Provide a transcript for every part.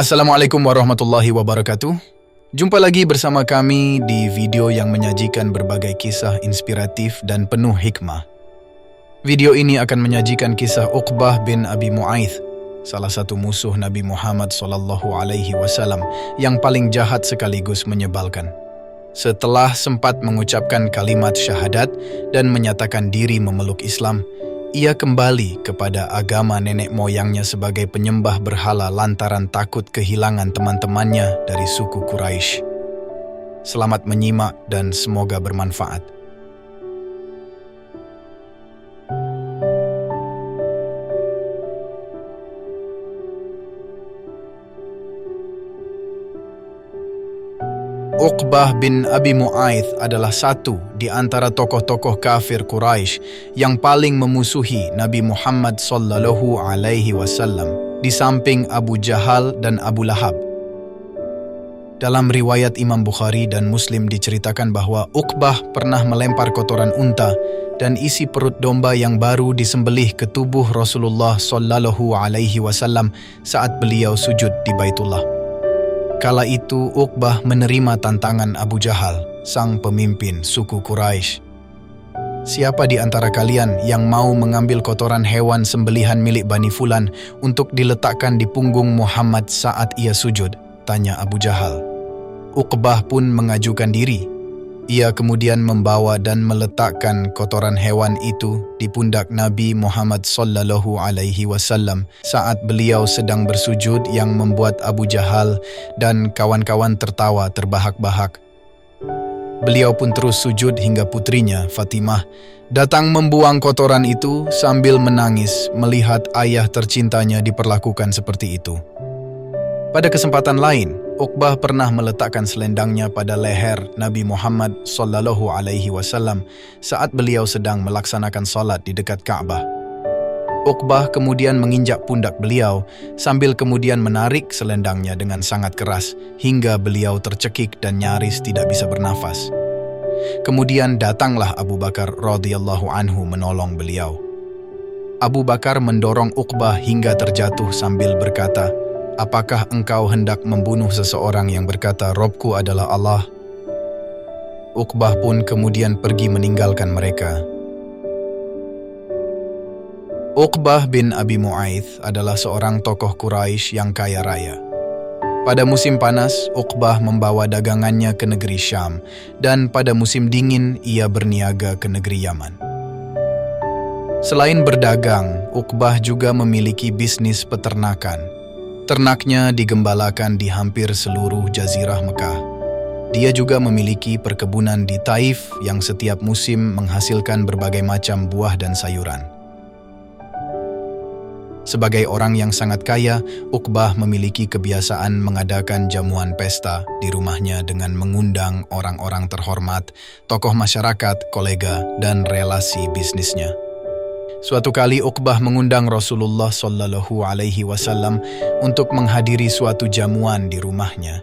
Assalamualaikum warahmatullahi wabarakatuh. Jumpa lagi bersama kami di video yang menyajikan berbagai kisah inspiratif dan penuh hikmah. Video ini akan menyajikan kisah Uqbah bin Abi Mu'ayth, salah satu musuh Nabi Muhammad SAW yang paling jahat sekaligus menyebalkan. Setelah sempat mengucapkan kalimat syahadat dan menyatakan diri memeluk Islam, ia kembali kepada agama nenek moyangnya sebagai penyembah berhala lantaran takut kehilangan teman-temannya dari suku Quraisy. Selamat menyimak dan semoga bermanfaat. Uqbah bin Abi Mu'ayth adalah satu di antara tokoh-tokoh kafir Quraisy yang paling memusuhi Nabi Muhammad SAW di samping Abu Jahal dan Abu Lahab. Dalam riwayat Imam Bukhari dan Muslim diceritakan bahwa Uqbah pernah melempar kotoran unta dan isi perut domba yang baru disembelih ke tubuh Rasulullah SAW saat beliau sujud di Baitullah. Kala itu Uqbah menerima tantangan Abu Jahal, sang pemimpin suku Quraisy. Siapa di antara kalian yang mau mengambil kotoran hewan sembelihan milik Bani Fulan untuk diletakkan di punggung Muhammad saat ia sujud? Tanya Abu Jahal. Uqbah pun mengajukan diri. Ia kemudian membawa dan meletakkan kotoran hewan itu di pundak Nabi Muhammad SAW saat beliau sedang bersujud, yang membuat Abu Jahal dan kawan-kawan tertawa terbahak-bahak. Beliau pun terus sujud hingga putrinya, Fatimah, datang membuang kotoran itu sambil menangis melihat ayah tercintanya diperlakukan seperti itu. Pada kesempatan lain, Uqbah pernah meletakkan selendangnya pada leher Nabi Muhammad SAW saat beliau sedang melaksanakan salat di dekat Ka'bah. Uqbah kemudian menginjak pundak beliau sambil kemudian menarik selendangnya dengan sangat keras hingga beliau tercekik dan nyaris tidak bisa bernafas. Kemudian datanglah Abu Bakar radhiyallahu anhu menolong beliau. Abu Bakar mendorong Uqbah hingga terjatuh sambil berkata, "Apakah engkau hendak membunuh seseorang yang berkata, 'Robku adalah Allah'?" Uqbah pun kemudian pergi meninggalkan mereka. Uqbah bin Abi Mu'ayth adalah seorang tokoh Quraisy yang kaya raya. Pada musim panas, Uqbah membawa dagangannya ke negeri Syam, dan pada musim dingin ia berniaga ke negeri Yaman. Selain berdagang, Uqbah juga memiliki bisnis peternakan. Ternaknya digembalakan di hampir seluruh jazirah Mekah. Dia juga memiliki perkebunan di Taif yang setiap musim menghasilkan berbagai macam buah dan sayuran. Sebagai orang yang sangat kaya, Uqbah memiliki kebiasaan mengadakan jamuan pesta di rumahnya dengan mengundang orang-orang terhormat, tokoh masyarakat, kolega, dan relasi bisnisnya. Suatu kali Uqbah mengundang Rasulullah SAW untuk menghadiri suatu jamuan di rumahnya.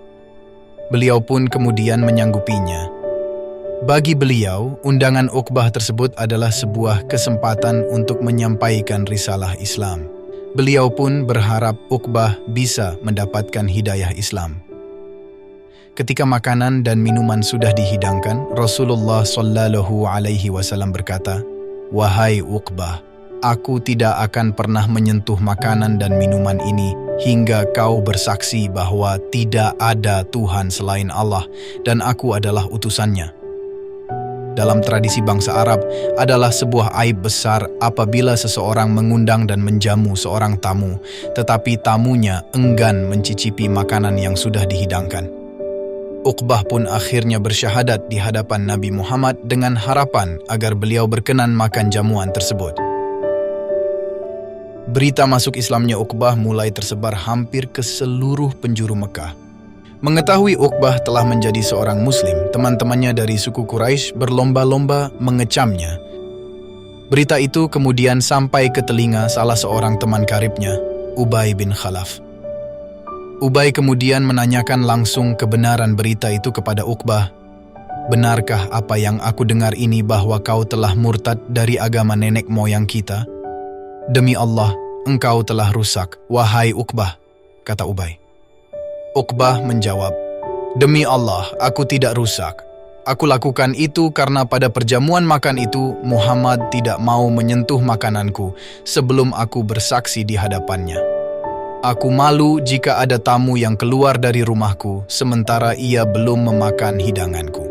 Beliau pun kemudian menyanggupinya. Bagi beliau, undangan Uqbah tersebut adalah sebuah kesempatan untuk menyampaikan risalah Islam. Beliau pun berharap Uqbah bisa mendapatkan hidayah Islam. Ketika makanan dan minuman sudah dihidangkan, Rasulullah SAW berkata, "Wahai Uqbah, aku tidak akan pernah menyentuh makanan dan minuman ini hingga kau bersaksi bahwa tidak ada Tuhan selain Allah dan aku adalah utusannya." Dalam tradisi bangsa Arab, adalah sebuah aib besar apabila seseorang mengundang dan menjamu seorang tamu, tetapi tamunya enggan mencicipi makanan yang sudah dihidangkan. Uqbah pun akhirnya bersyahadat di hadapan Nabi Muhammad dengan harapan agar beliau berkenan makan jamuan tersebut. Berita masuk Islamnya Uqbah mulai tersebar hampir ke seluruh penjuru Mekah. Mengetahui Uqbah telah menjadi seorang muslim, teman-temannya dari suku Quraisy berlomba-lomba mengecamnya. Berita itu kemudian sampai ke telinga salah seorang teman karibnya, Ubay bin Khalaf. Ubay kemudian menanyakan langsung kebenaran berita itu kepada Uqbah. "Benarkah apa yang aku dengar ini bahwa kau telah murtad dari agama nenek moyang kita?" "Demi Allah, engkau telah rusak, wahai Uqbah," kata Ubay. Uqbah menjawab, "Demi Allah, aku tidak rusak. Aku lakukan itu karena pada perjamuan makan itu Muhammad tidak mau menyentuh makananku sebelum aku bersaksi di hadapannya. Aku malu jika ada tamu yang keluar dari rumahku sementara ia belum memakan hidanganku."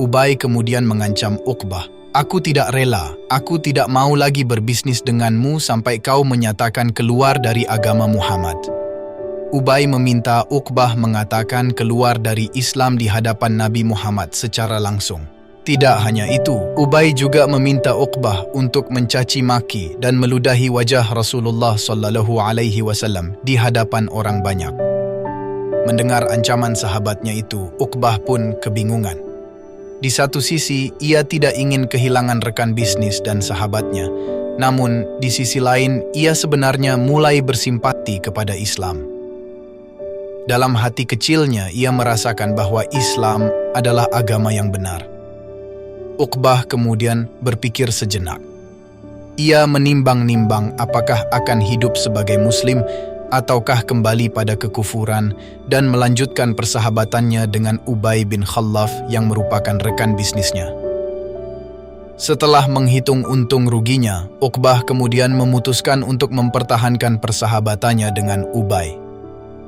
Ubay kemudian mengancam Uqbah, "Aku tidak rela, aku tidak mau lagi berbisnis denganmu sampai kau menyatakan keluar dari agama Muhammad." Ubay meminta Uqbah mengatakan keluar dari Islam di hadapan Nabi Muhammad secara langsung. Tidak hanya itu, Ubay juga meminta Uqbah untuk mencaci maki dan meludahi wajah Rasulullah SAW di hadapan orang banyak. Mendengar ancaman sahabatnya itu, Uqbah pun kebingungan. Di satu sisi, ia tidak ingin kehilangan rekan bisnis dan sahabatnya, namun di sisi lain, ia sebenarnya mulai bersimpati kepada Islam. Dalam hati kecilnya, ia merasakan bahwa Islam adalah agama yang benar. Uqbah kemudian berpikir sejenak. Ia menimbang-nimbang apakah akan hidup sebagai Muslim ataukah kembali pada kekufuran dan melanjutkan persahabatannya dengan Ubay bin Khalaf yang merupakan rekan bisnisnya. Setelah menghitung untung ruginya, Uqbah kemudian memutuskan untuk mempertahankan persahabatannya dengan Ubay.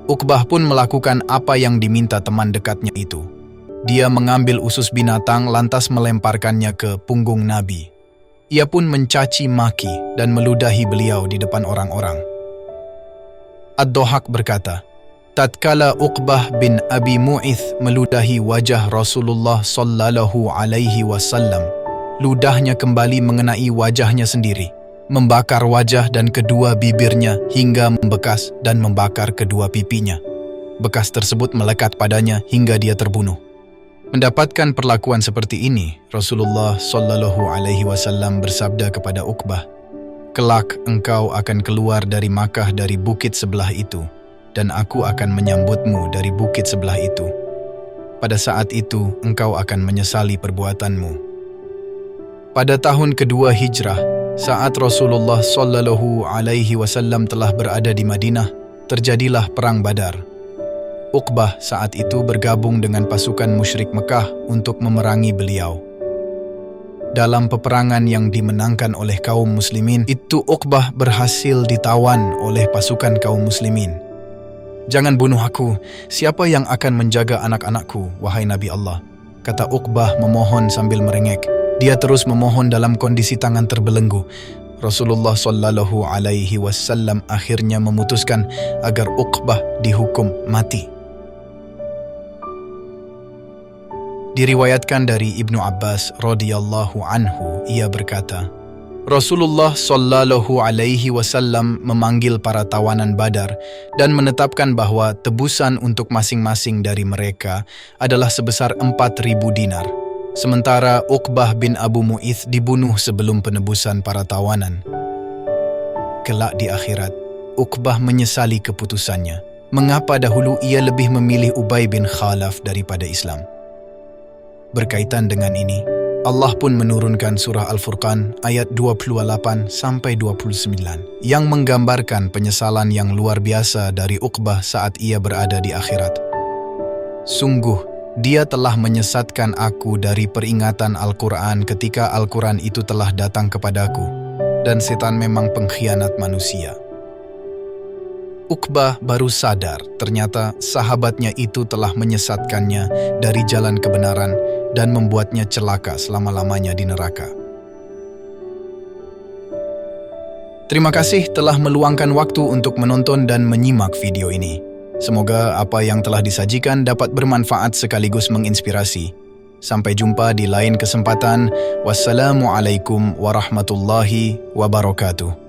Uqbah pun melakukan apa yang diminta teman dekatnya itu. Dia mengambil usus binatang lantas melemparkannya ke punggung Nabi. Ia pun mencaci maki dan meludahi beliau di depan orang-orang. Ad-Dhahak berkata, tatkala Uqbah bin Abi Mu'ith meludahi wajah Rasulullah SAW, ludahnya kembali mengenai wajahnya sendiri, membakar wajah dan kedua bibirnya hingga membekas dan membakar kedua pipinya. Bekas tersebut melekat padanya hingga dia terbunuh. Mendapatkan perlakuan seperti ini, Rasulullah SAW bersabda kepada Uqbah, "Kelak engkau akan keluar dari Makkah dari bukit sebelah itu, dan aku akan menyambutmu dari bukit sebelah itu. Pada saat itu engkau akan menyesali perbuatanmu." Pada tahun kedua Hijrah, saat Rasulullah SAW telah berada di Madinah, terjadilah Perang Badar. Uqbah saat itu bergabung dengan pasukan musyrik Mekah untuk memerangi beliau. Dalam peperangan yang dimenangkan oleh kaum muslimin, itu Uqbah berhasil ditawan oleh pasukan kaum muslimin. "Jangan bunuh aku, siapa yang akan menjaga anak-anakku, wahai Nabi Allah?" kata Uqbah memohon sambil merengek. Dia terus memohon dalam kondisi tangan terbelenggu. Rasulullah SAW akhirnya memutuskan agar Uqbah dihukum mati. Diriwayatkan dari Ibnu Abbas radhiyallahu anhu, ia berkata, Rasulullah SAW memanggil para tawanan Badar dan menetapkan bahwa tebusan untuk masing-masing dari mereka adalah sebesar 4.000 dinar. Sementara Uqbah bin Abu Mu'ith dibunuh sebelum penebusan para tawanan. Kelak di akhirat, Uqbah menyesali keputusannya. Mengapa dahulu ia lebih memilih Ubay bin Khalaf daripada Islam? Berkaitan dengan ini, Allah pun menurunkan surah Al-Furqan ayat 28-29 yang menggambarkan penyesalan yang luar biasa dari Uqbah saat ia berada di akhirat. Sungguh, dia telah menyesatkan aku dari peringatan Al-Quran ketika Al-Quran itu telah datang kepadaku, dan setan memang pengkhianat manusia. Uqbah baru sadar ternyata sahabatnya itu telah menyesatkannya dari jalan kebenaran dan membuatnya celaka selama-lamanya di neraka. Terima kasih telah meluangkan waktu untuk menonton dan menyimak video ini. Semoga apa yang telah disajikan dapat bermanfaat sekaligus menginspirasi. Sampai jumpa di lain kesempatan. Wassalamualaikum warahmatullahi wabarakatuh.